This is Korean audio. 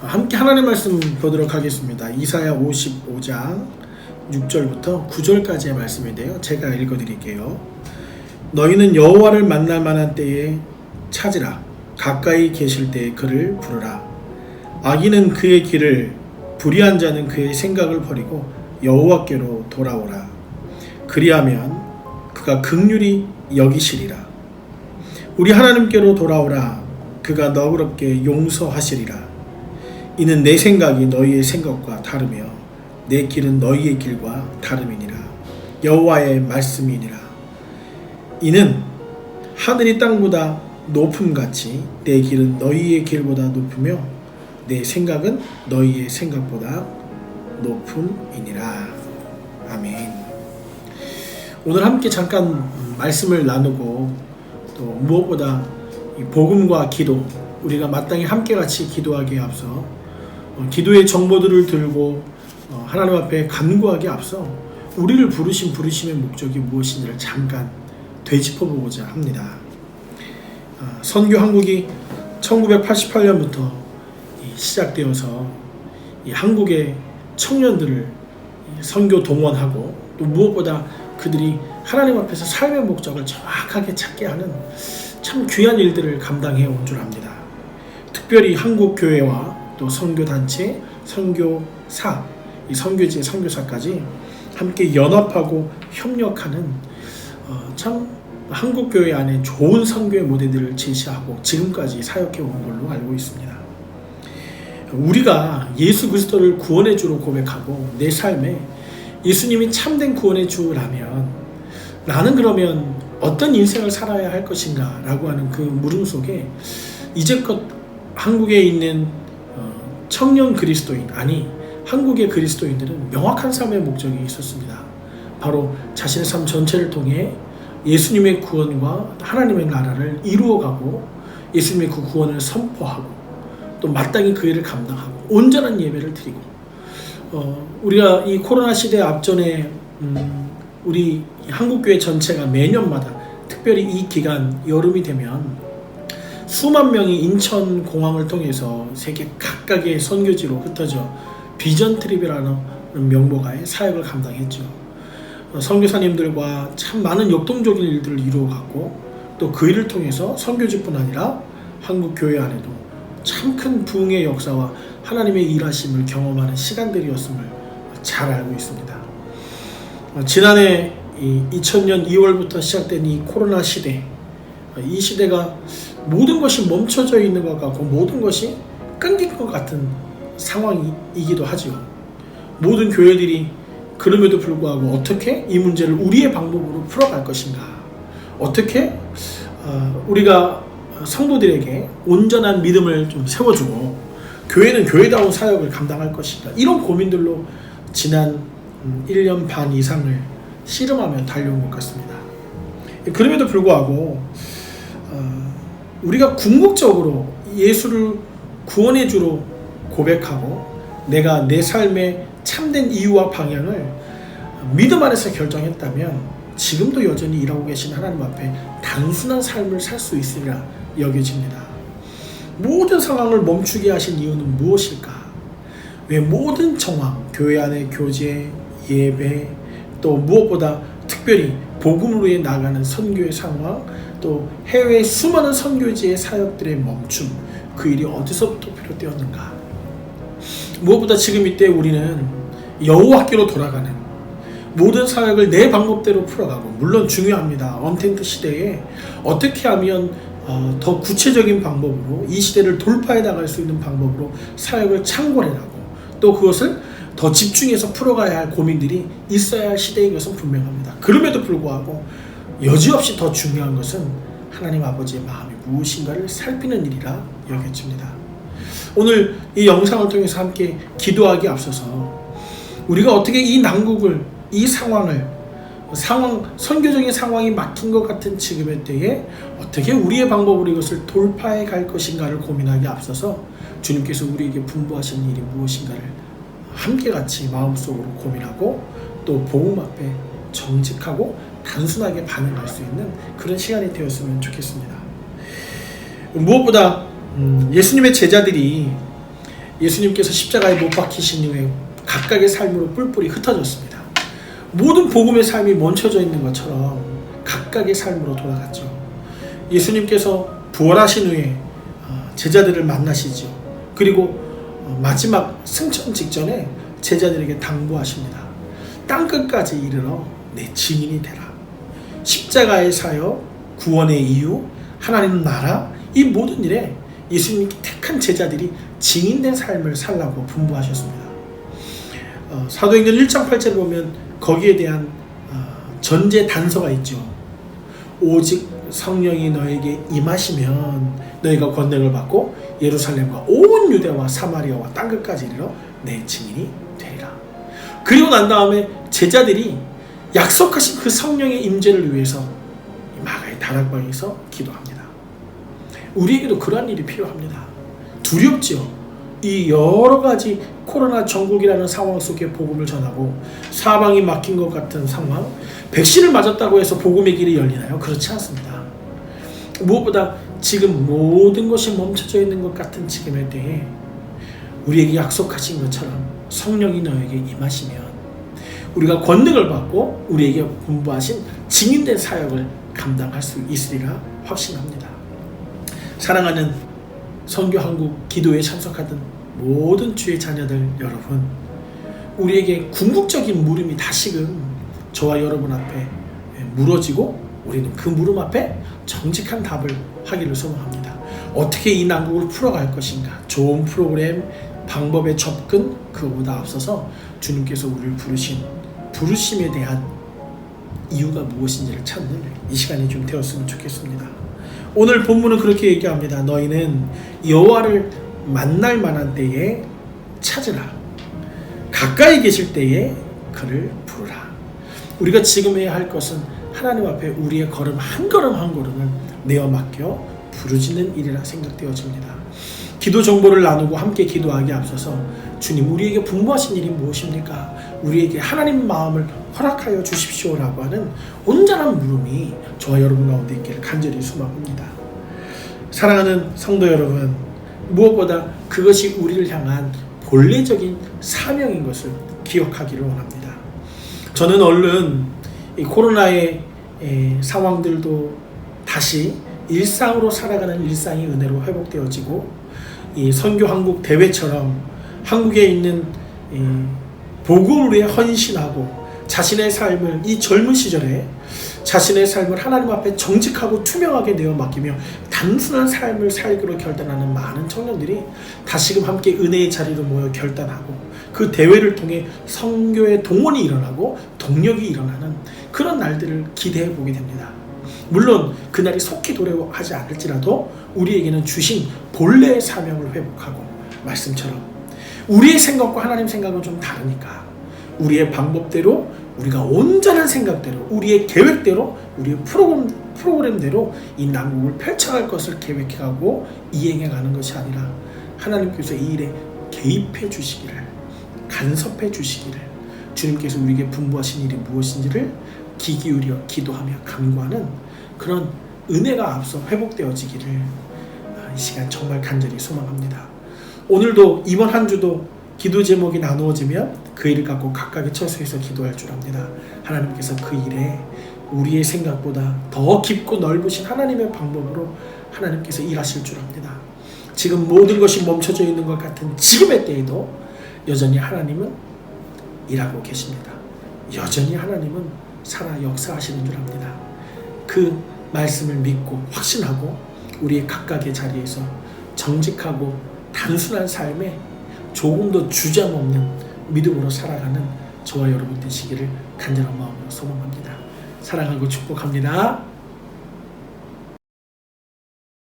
함께 하나님의 말씀 보도록 하겠습니다. 이사야 55장 6절부터 9절까지의 말씀인데요. 제가 읽어드릴게요. 너희는 여호와를 만날 만한 때에 찾으라. 가까이 계실 때에 그를 부르라. 악인은 그의 길을, 불의한 자는 그의 생각을 버리고 여호와께로 돌아오라. 그리하면 그가 긍휼히 여기시리라. 우리 하나님께로 돌아오라. 그가 너그럽게 용서하시리라. 이는 내 생각이 너희의 생각과 다르며 내 길은 너희의 길과 다름이니라. 여호와의 말씀이니라. 이는 하늘이 땅보다 높음같이 내 길은 너희의 길보다 높으며 내 생각은 너희의 생각보다 높음이니라. 아멘. 오늘 함께 잠깐 말씀을 나누고 또 무엇보다 복음과 기도, 우리가 마땅히 함께 같이 기도하기에 앞서 기도의 정보들을 들고 하나님 앞에 간구하기에 앞서 우리를 부르신 부르심의 목적이 무엇인지를 잠깐 되짚어보고자 합니다. 선교 한국이 1988년부터 시작되어서 이 한국의 청년들을 선교 동원하고 또 무엇보다 그들이 하나님 앞에서 삶의 목적을 정확하게 찾게 하는 참 귀한 일들을 감당해 온 줄 압니다. 특별히 한국 교회와 또 선교단체, 선교사, 이 선교지, 선교사까지 함께 연합하고 협력하는 참 한국교회 안에 좋은 선교의 모델들을 제시하고 지금까지 사역해 온 걸로 알고 있습니다. 우리가 예수 그리스도를 구원의 주로 고백하고 내 삶에 예수님이 참된 구원의 주라면 나는 그러면 어떤 인생을 살아야 할 것인가 라고 하는 그 물음 속에 이제껏 한국에 있는 청년 그리스도인, 아니 한국의 그리스도인들은 명확한 삶의 목적이 있었습니다. 바로 자신의 삶 전체를 통해 예수님의 구원과 하나님의 나라를 이루어가고 예수님의 그 구원을 선포하고 또 마땅히 그 일을 감당하고 온전한 예배를 드리고 우리가 이 코로나 시대 앞전에 우리 한국교회 전체가 매년마다 특별히 이 기간 여름이 되면 수만 명이 인천공항을 통해서 세계 각각의 선교지로 흩어져 비전 트립이라는 명목하에 사역을 감당했죠. 선교사님들과 참 많은 역동적인 일들을 이루어갔고 또 그 일을 통해서 선교지뿐 아니라 한국 교회 안에도 참 큰 부흥의 역사와 하나님의 일하심을 경험하는 시간들이었음을 잘 알고 있습니다. 지난해 2000년 2월부터 시작된 이 코로나 시대, 이 시대가 모든 것이 멈춰져 있는 것 같고 모든 것이 끊긴 것 같은 상황이기도 하죠. 모든 교회들이 그럼에도 불구하고 어떻게 이 문제를 우리의 방법으로 풀어갈 것인가, 어떻게 우리가 성도들에게 온전한 믿음을 좀 세워주고 교회는 교회다운 사역을 감당할 것인가, 이런 고민들로 지난 1년 반 이상을 씨름하며 달려온 것 같습니다. 그럼에도 불구하고 우리가 궁극적으로 예수를 구원의 주로 고백하고 내가 내 삶의 참된 이유와 방향을 믿음 안에서 결정했다면 지금도 여전히 일하고 계신 하나님 앞에 단순한 삶을 살 수 있으리라 여겨집니다. 모든 상황을 멈추게 하신 이유는 무엇일까? 왜 모든 정황, 교회 안의 교제, 예배, 또 무엇보다 특별히 복음으로 나가는 선교의 상황, 또 해외 수많은 선교지의 사역들의 멈춤, 그 일이 어디서부터 비롯되었는가? 무엇보다 지금 이때 우리는 여호와께로 돌아가는 모든 사역을 내 방법대로 풀어가고, 물론 중요합니다. 언텐트 시대에 어떻게 하면 더 구체적인 방법으로 이 시대를 돌파해 나갈 수 있는 방법으로 사역을 창궐해나가고 또 그것을 더 집중해서 풀어가야 할 고민들이 있어야 할 시대인 것은 분명합니다. 그럼에도 불구하고 여지없이 더 중요한 것은 하나님 아버지의 마음이 무엇인가를 살피는 일이라 여겨집니다. 오늘 이 영상을 통해서 함께 기도하기 앞서서 우리가 어떻게 이 난국을, 이 선교적인 상황이 막힌 것 같은 지금의 때에 어떻게 우리의 방법으로 이것을 돌파해 갈 것인가를 고민하기 앞서서 주님께서 우리에게 분부하신 일이 무엇인가를 함께 같이 마음속으로 고민하고 또 복음 앞에 정직하고 단순하게 반응할 수 있는 그런 시간이 되었으면 좋겠습니다. 무엇보다 예수님의 제자들이 예수님께서 십자가에 못 박히신 이후에 각각의 삶으로 뿔뿔이 흩어졌습니다. 모든 복음의 삶이 멈춰져 있는 것처럼 각각의 삶으로 돌아갔죠. 예수님께서 부활하신 후에 제자들을 만나시죠. 그리고 마지막 승천 직전에 제자들에게 당부하십니다. 땅끝까지 이르러 내 증인이 되라. 십자가의 사역, 구원의 이유, 하나님 나라, 이 모든 일에 예수님이 택한 제자들이 증인된 삶을 살라고 분부하셨습니다. 사도행전 1장 8절을 보면 거기에 대한 전제 단서가 있죠. 오직 성령이 너에게 임하시면 너희가 권능을 받고 예루살렘과 온 유대와 사마리아와 땅끝까지 이르러 내 증인이 되리라. 그리고 난 다음에 제자들이 약속하신 그 성령의 임재를 위해서 마가의 다락방에서 기도합니다. 우리에게도 그러한 일이 필요합니다. 두렵지요. 이 여러 가지 코로나 전국이라는 상황 속에 복음을 전하고 사방이 막힌 것 같은 상황, 백신을 맞았다고 해서 복음의 길이 열리나요? 그렇지 않습니다. 무엇보다 지금 모든 것이 멈춰져 있는 것 같은 지금에 대해 우리에게 약속하신 것처럼 성령이 너에게 임하시면 우리가 권능을 받고 우리에게 분부하신 증인된 사역을 감당할 수 있으리라 확신합니다. 사랑하는 선교한국 기도에 참석하던 모든 주의 자녀들 여러분, 우리에게 궁극적인 물음이 다시금 저와 여러분 앞에 물어지고 우리는 그 물음 앞에 정직한 답을 하기를 소망합니다. 어떻게 이 난국을 풀어갈 것인가? 좋은 프로그램, 방법의 접근, 그거보다 앞서서 주님께서 우리를 부르심에 대한 이유가 무엇인지를 찾는 이 시간이 좀 되었으면 좋겠습니다. 오늘 본문은 그렇게 얘기합니다. 너희는 여호와를 만날 만한 때에 찾으라. 가까이 계실 때에 그를 부르라. 우리가 지금 해야 할 것은 하나님 앞에 우리의 걸음 한 걸음 한 걸음을 내어 맡겨 부르짖는 일이라 생각되어집니다. 기도 정보를 나누고 함께 기도하기에 앞서서 주님, 우리에게 분부하신 일이 무엇입니까? 우리에게 하나님 마음을 허락하여 주십시오라고 하는 온전한 물음이 저와 여러분 가운데 있기를 간절히 소망합니다. 사랑하는 성도 여러분, 무엇보다 그것이 우리를 향한 본래적인 사명인 것을 기억하기를 원합니다. 저는 얼른 이 코로나의 상황들도 다시 일상으로 살아가는 일상이 은혜로 회복되어지고 이 선교한국 대회처럼 한국에 있는 복음을 위해 헌신하고 자신의 삶을 이 젊은 시절에 자신의 삶을 하나님 앞에 정직하고 투명하게 내어 맡기며 단순한 삶을 살기로 결단하는 많은 청년들이 다시금 함께 은혜의 자리로 모여 결단하고 그 대회를 통해 선교의 동원이 일어나고 동력이 일어나는 그런 날들을 기대해 보게 됩니다. 물론 그날이 속히 도래하지 않을지라도 우리에게는 주신 본래의 사명을 회복하고 말씀처럼 우리의 생각과 하나님 생각은 좀 다르니까 우리의 방법대로 우리가 온전한 생각대로 우리의 계획대로 우리의 프로그램대로 이 난국을 펼쳐갈 것을 계획해가고 이행해가는 것이 아니라 하나님께서 이 일에 개입해 주시기를 간섭해 주시기를 주님께서 우리에게 분부하신 일이 무엇인지를 귀 기울여 기도하며 간구하는 그런 은혜가 앞서 회복되어지기를 이 시간 정말 간절히 소망합니다. 오늘도 이번 한 주도 기도 제목이 나누어지면 그 일을 갖고 각각의 처소에서 기도할 줄 압니다. 하나님께서 그 일에 우리의 생각보다 더 깊고 넓으신 하나님의 방법으로 하나님께서 일하실 줄 압니다. 지금 모든 것이 멈춰져 있는 것 같은 지금의 때에도 여전히 하나님은 일하고 계십니다. 여전히 하나님은 살아 역사하시는 줄 압니다. 그 말씀을 믿고 확신하고 우리의 각각의 자리에서 정직하고 단순한 삶에 조금도 주저 없는 믿음으로 살아가는 저와 여러분 되시기를 간절한 마음으로 소망합니다. 사랑하고 축복합니다.